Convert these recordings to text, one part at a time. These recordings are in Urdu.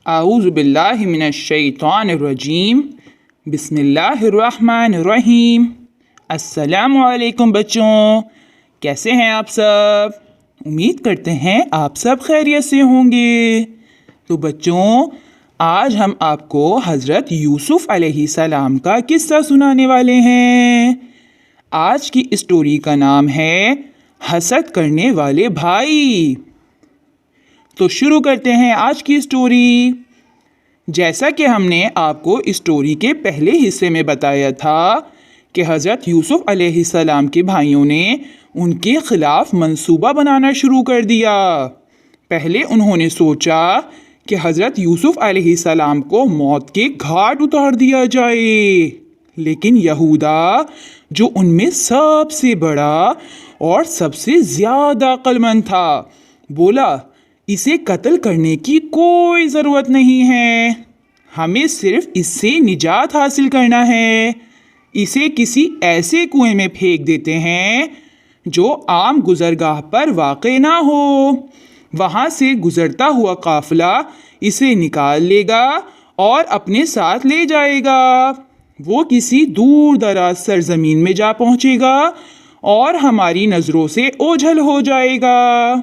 اعوذ باللہ من الشیطان الرجیم بسم اللہ الرحمن الرحیم۔ السلام علیکم بچوں، کیسے ہیں آپ سب؟ امید کرتے ہیں آپ سب خیریت سے ہوں گے۔ تو بچوں، آج ہم آپ کو حضرت یوسف علیہ السلام کا قصہ سنانے والے ہیں۔ آج کی اسٹوری کا نام ہے حسد کرنے والے بھائی۔ تو شروع کرتے ہیں آج کی اسٹوری۔ جیسا کہ ہم نے آپ کو اسٹوری کے پہلے حصے میں بتایا تھا کہ حضرت یوسف علیہ السلام کے بھائیوں نے ان کے خلاف منصوبہ بنانا شروع کر دیا۔ پہلے انہوں نے سوچا کہ حضرت یوسف علیہ السلام کو موت کے گھاٹ اتار دیا جائے، لیکن یہودا جو ان میں سب سے بڑا اور سب سے زیادہ عقل مند تھا، بولا اسے قتل کرنے کی کوئی ضرورت نہیں ہے، ہمیں صرف اس سے نجات حاصل کرنا ہے۔ اسے کسی ایسے کنویں میں پھینک دیتے ہیں جو عام گزرگاہ پر واقع نہ ہو، وہاں سے گزرتا ہوا قافلہ اسے نکال لے گا اور اپنے ساتھ لے جائے گا۔ وہ کسی دور دراز سرزمین میں جا پہنچے گا اور ہماری نظروں سے اوجھل ہو جائے گا۔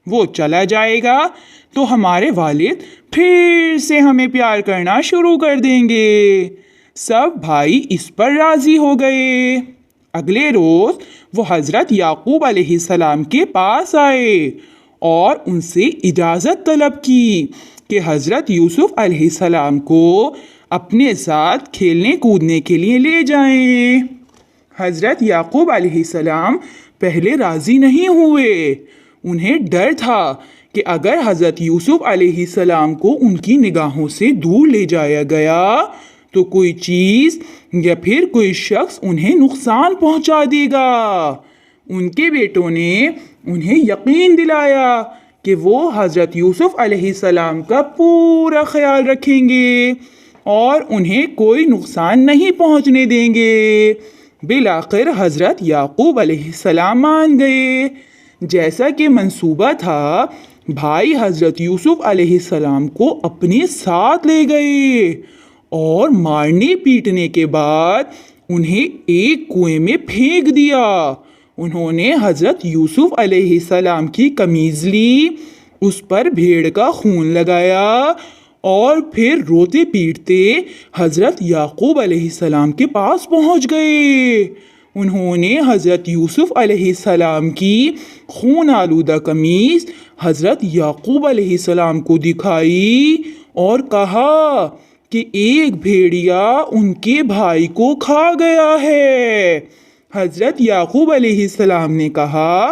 وہ چلا جائے گا تو ہمارے والد پھر سے ہمیں پیار کرنا شروع کر دیں گے۔ سب بھائی اس پر راضی ہو گئے۔ اگلے روز وہ حضرت یعقوب علیہ السلام کے پاس آئے اور ان سے اجازت طلب کی کہ حضرت یوسف علیہ السلام کو اپنے ساتھ کھیلنے کودنے کے لیے لے جائیں۔ حضرت یعقوب علیہ السلام پہلے راضی نہیں ہوئے۔ انہیں ڈر تھا کہ اگر حضرت یوسف علیہ السلام کو ان کی نگاہوں سے دور لے جایا گیا تو کوئی چیز یا پھر کوئی شخص انہیں نقصان پہنچا دے گا۔ ان کے بیٹوں نے انہیں یقین دلایا کہ وہ حضرت یوسف علیہ السلام کا پورا خیال رکھیں گے اور انہیں کوئی نقصان نہیں پہنچنے دیں گے۔ بالآخر حضرت یعقوب علیہ السلام مان گئے۔ جیسا کہ منصوبہ تھا، بھائی حضرت یوسف علیہ السلام کو اپنے ساتھ لے گئے اور مارنے پیٹنے کے بعد انہیں ایک کنویں میں پھینک دیا۔ انہوں نے حضرت یوسف علیہ السلام کی قمیض لی، اس پر بھیڑ کا خون لگایا اور پھر روتے پیٹتے حضرت یعقوب علیہ السلام کے پاس پہنچ گئے۔ انہوں نے حضرت یوسف علیہ السلام کی خون آلودہ قمیض حضرت یعقوب علیہ السلام کو دکھائی اور کہا کہ ایک بھیڑیا ان کے بھائی کو کھا گیا ہے۔ حضرت یعقوب علیہ السلام نے کہا،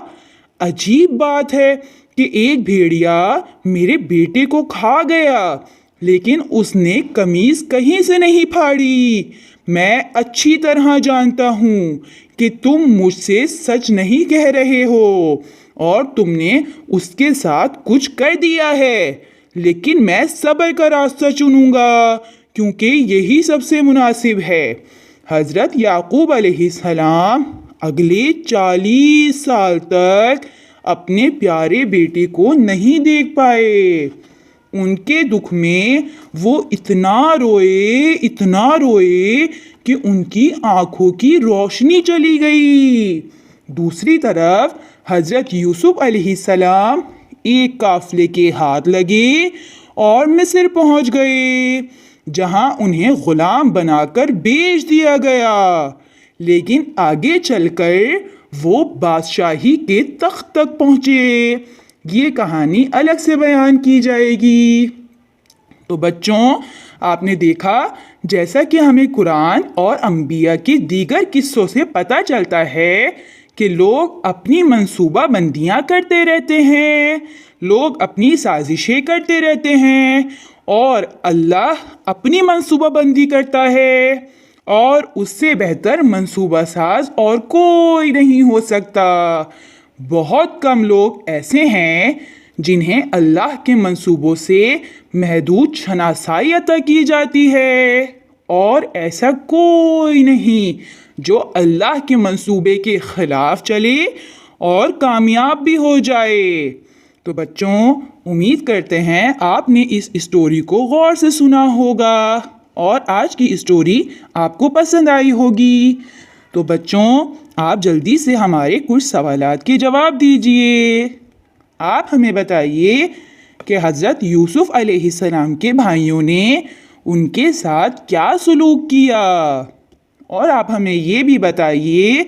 عجیب بات ہے کہ ایک بھیڑیا میرے بیٹے کو کھا گیا، لیکن اس نے قمیض کہیں سے نہیں پھاڑی۔ میں اچھی طرح جانتا ہوں کہ تم مجھ سے سچ نہیں کہہ رہے ہو اور تم نے اس کے ساتھ کچھ کر دیا ہے، لیکن میں صبر کا راستہ چنوں گا کیونکہ یہی سب سے مناسب ہے۔ حضرت یعقوب علیہ السلام اگلے 40 سال تک اپنے پیارے بیٹے کو نہیں دیکھ پائے۔ ان کے دکھ میں وہ اتنا روئے کہ ان کی آنکھوں کی روشنی چلی گئی۔ دوسری طرف حضرت یوسف علیہ السلام ایک قافلے کے ہاتھ لگے اور مصر پہنچ گئے، جہاں انہیں غلام بنا کر بیچ دیا گیا، لیکن آگے چل کر وہ بادشاہی کے تخت تک پہنچے۔ یہ کہانی الگ سے بیان کی جائے گی۔ تو بچوں، آپ نے دیکھا جیسا کہ ہمیں قرآن اور انبیاء کے دیگر قصوں سے پتہ چلتا ہے کہ لوگ اپنی منصوبہ بندیاں کرتے رہتے ہیں، لوگ اپنی سازشیں کرتے رہتے ہیں اور اللہ اپنی منصوبہ بندی کرتا ہے، اور اس سے بہتر منصوبہ ساز اور کوئی نہیں ہو سکتا۔ بہت کم لوگ ایسے ہیں جنہیں اللہ کے منصوبوں سے محدود شناسائی عطا کی جاتی ہے، اور ایسا کوئی نہیں جو اللہ کے منصوبے کے خلاف چلے اور کامیاب بھی ہو جائے۔ تو بچوں امید کرتے ہیں آپ نے اس اسٹوری کو غور سے سنا ہوگا اور آج کی اسٹوری آپ کو پسند آئی ہوگی. تو بچوں آپ جلدی سے ہمارے کچھ سوالات کے جواب دیجئے. آپ ہمیں بتائیے کہ حضرت یوسف علیہ السلام کے بھائیوں نے ان کے ساتھ کیا سلوک کیا، اور آپ ہمیں یہ بھی بتائیے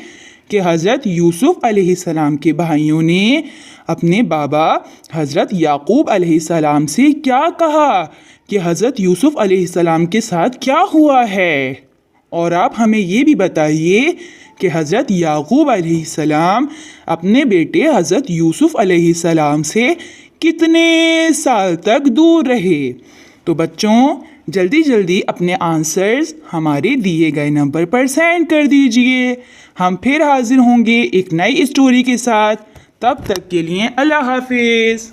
کہ حضرت یوسف علیہ السلام کے بھائیوں نے اپنے بابا حضرت یعقوب علیہ السلام سے کیا کہا کہ حضرت یوسف علیہ السلام کے ساتھ کیا ہوا ہے. اور آپ ہمیں یہ بھی بتائیے کہ حضرت یعقوب علیہ السلام اپنے بیٹے حضرت یوسف علیہ السلام سے کتنے سال تک دور رہے. تو بچوں جلدی جلدی اپنے آنسرز ہمارے دیے گئے نمبر پر سینڈ کر دیجئے. ہم پھر حاضر ہوں گے ایک نئی اسٹوری کے ساتھ. تب تک کے لیے اللہ حافظ.